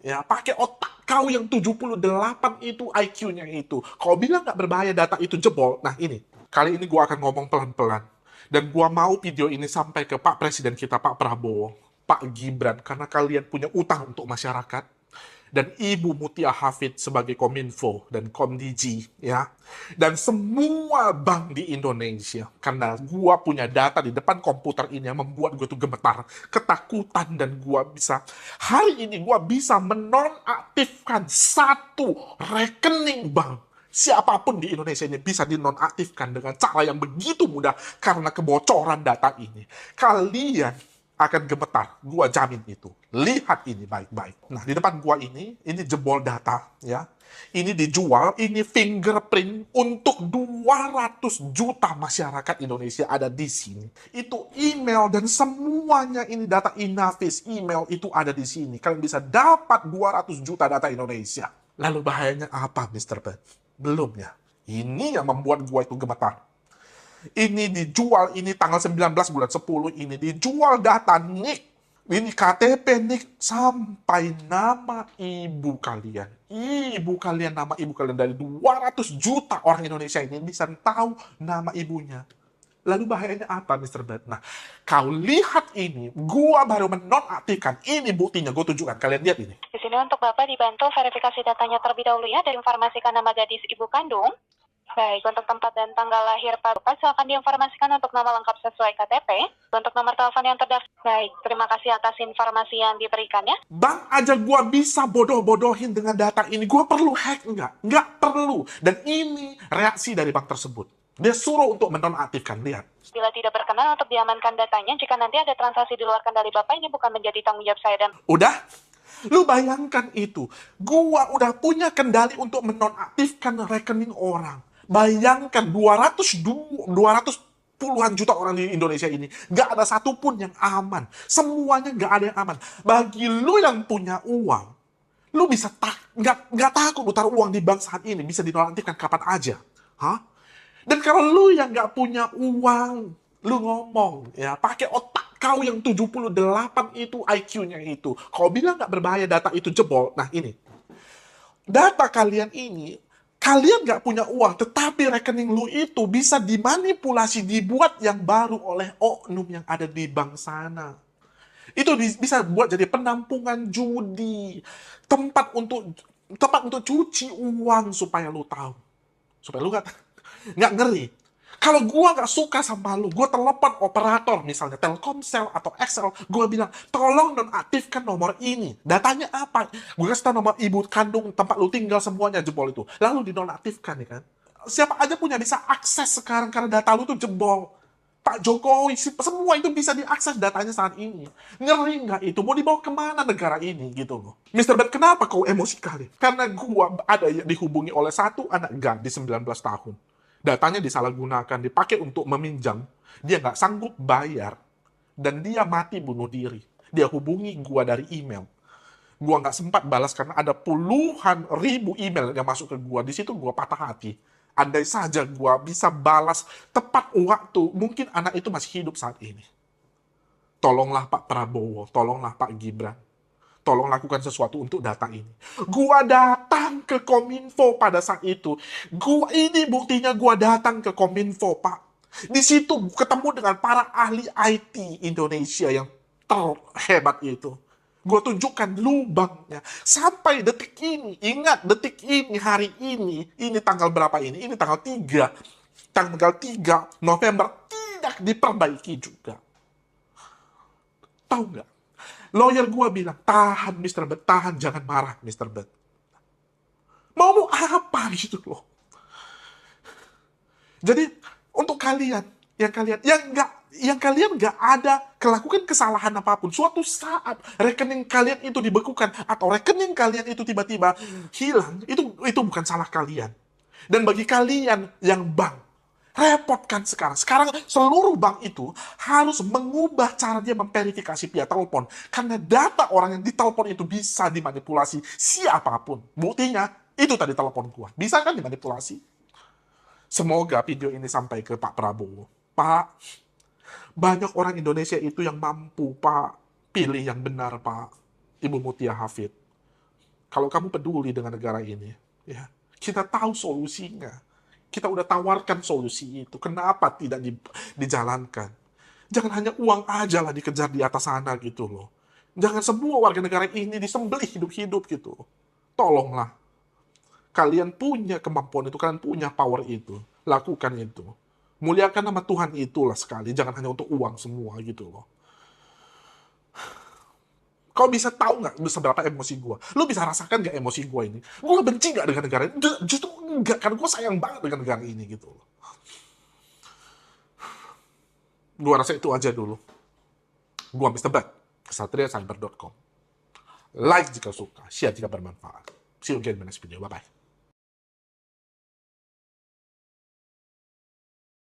ya, pakai otak kau yang 78 itu IQ-nya itu. Kau bilang nggak berbahaya data itu jebol. Nah ini, kali ini gua akan ngomong pelan-pelan. Dan gua mau video ini sampai ke Pak Presiden kita, Pak Prabowo, Pak Gibran, karena kalian punya utang untuk masyarakat. Dan Ibu Mutia Hafid sebagai Kominfo dan Komdiji, ya. Dan semua bank di Indonesia. Karena gua punya data di depan komputer ini yang membuat gue tuh gemetar, ketakutan, dan gua bisa, hari ini gua bisa menonaktifkan satu rekening bank. Siapapun di Indonesia ini bisa dinonaktifkan dengan cara yang begitu mudah karena kebocoran data ini. Kalian akan gemetar. Gua jamin itu. Lihat ini baik-baik. Nah, di depan gua ini jebol data, ya. Ini dijual, ini fingerprint untuk 200 juta masyarakat Indonesia ada di sini. Itu email dan semuanya ini data Inavis, email itu ada di sini. Kalian bisa dapat 200 juta data Indonesia. Lalu bahayanya apa, Mr. Ben? Belum ya. Ini yang membuat gua itu gemetar. Ini dijual, ini tanggal 19 bulan 10, ini dijual data NIK. Ini KTP NIK sampai nama ibu kalian. Ibu kalian, nama ibu kalian dari 200 juta orang Indonesia ini bisa tahu nama ibunya. Lalu bahayanya apa, Mr. Bad? Nah, kau lihat ini, gua baru menonaktifkan. Ini buktinya, gue tunjukkan. Kalian lihat ini. Di sini untuk Bapak dibantu verifikasi datanya terlebih dahulu ya, dan informasikan nama gadis ibu kandung. Baik, untuk tempat dan tanggal lahir Pak Bapak, silakan diinformasikan untuk nama lengkap sesuai KTP. Untuk nomor telepon yang terdaftar. Baik, terima kasih atas informasi yang diberikan ya. Bank aja gua bisa bodoh-bodohin dengan data ini. Gua perlu hack nggak? Nggak perlu. Dan ini reaksi dari bank tersebut. Dia suruh untuk menonaktifkan. Lihat. Bila tidak berkenan untuk diamankan datanya, jika nanti ada transaksi di luar kendali Bapak, ini bukan menjadi tanggung jawab saya dan... Udah? Lu bayangkan itu. Gua udah punya kendali untuk menonaktifkan rekening orang. Bayangkan 200 puluhan juta orang di Indonesia ini. Gak ada satupun yang aman. Semuanya gak ada yang aman. Bagi lu yang punya uang, lu bisa nggak takut lu taruh uang di bank saat ini. Bisa dinonaktifkan kapan aja. Hah? Dan kalau lu yang nggak punya uang, lu ngomong, ya, pakai otak kau yang 78 itu IQ-nya itu. Kau bilang nggak berbahaya data itu jebol. Nah ini, data kalian ini, kalian nggak punya uang, tetapi rekening lu itu bisa dimanipulasi, dibuat yang baru oleh oknum yang ada di bank sana. Itu bisa buat jadi penampungan judi, tempat untuk cuci uang supaya lu tahu, supaya lu nggak ngeri. Kalau gua nggak suka sama lu, gua telepon operator misalnya Telkomsel atau Excel, gua bilang tolong nonaktifkan nomor ini. Datanya apa? Gua kasih tahu nomor ibu kandung, tempat lu tinggal, semuanya jebol itu. Lalu dinonaktifkan, ya kan? Siapa aja punya bisa akses sekarang karena data lu tuh jebol. Pak Jokowi, semua itu bisa diakses datanya saat ini. Ngeri nggak itu? Mau dibawa kemana negara ini gitu loh. Mr. Bad, kenapa kau emosi kali? Karena gua ada yang dihubungi oleh satu anak gadis 19 tahun. Datanya disalahgunakan, dipakai untuk meminjam. Dia nggak sanggup bayar. Dan dia mati bunuh diri. Dia hubungi gua dari email. Gua nggak sempat balas karena ada puluhan ribu email yang masuk ke gua. Di situ gua patah hati. Andai saja gua bisa balas tepat waktu, mungkin anak itu masih hidup saat ini. Tolonglah Pak Prabowo, tolonglah Pak Gibran. Tolong lakukan sesuatu untuk data ini. Gua datang ke Kominfo pada saat itu. Ini buktinya gua datang ke Kominfo, Pak. Di situ ketemu dengan para ahli IT Indonesia yang terhebat itu. Gue tunjukkan lubangnya. Sampai detik ini, ingat detik ini, hari ini tanggal berapa ini? Ini tanggal 3. Tanggal 3 November tidak diperbaiki juga. Tahu nggak? Lawyer gue bilang, tahan Mr. Bet, tahan, jangan marah Mr. Bet. Mau apa gitu loh. Jadi untuk kalian yang kalian nggak ada melakukan kesalahan apapun, suatu saat rekening kalian itu dibekukan atau rekening kalian itu tiba-tiba hilang, itu bukan salah kalian. Dan bagi kalian yang bank, repotkan sekarang. Sekarang seluruh bank itu harus mengubah cara dia memverifikasi via telepon. Karena data orang yang ditelepon itu bisa dimanipulasi siapapun. Buktinya, itu tadi telepon gua. Bisa kan dimanipulasi? Semoga video ini sampai ke Pak Prabowo. Pak, banyak orang Indonesia itu yang mampu, Pak. Pilih yang benar, Pak. Ibu Mutia Hafid. Kalau kamu peduli dengan negara ini, ya, kita tahu solusinya. Kita udah tawarkan solusi itu. Kenapa tidak dijalankan? Jangan hanya uang aja lah dikejar di atas sana gitu loh. Jangan semua warga negara ini disembelih hidup-hidup gitu. Tolonglah. Kalian punya kemampuan itu, kalian punya power itu. Lakukan itu. Muliakan nama Tuhan itulah sekali. Jangan hanya untuk uang semua gitu loh. Kau bisa tahu nggak seberapa emosi gue? Lu bisa rasakan nggak emosi gue ini? Gue benci nggak dengan negara ini? Justru enggak, karena gue sayang banget dengan negara ini gitu loh. Gue rasa itu aja dulu. Gue Mr. Bat, KesatriaCyber.com. Like jika suka, share jika bermanfaat. See you again in the next video. Bye-bye.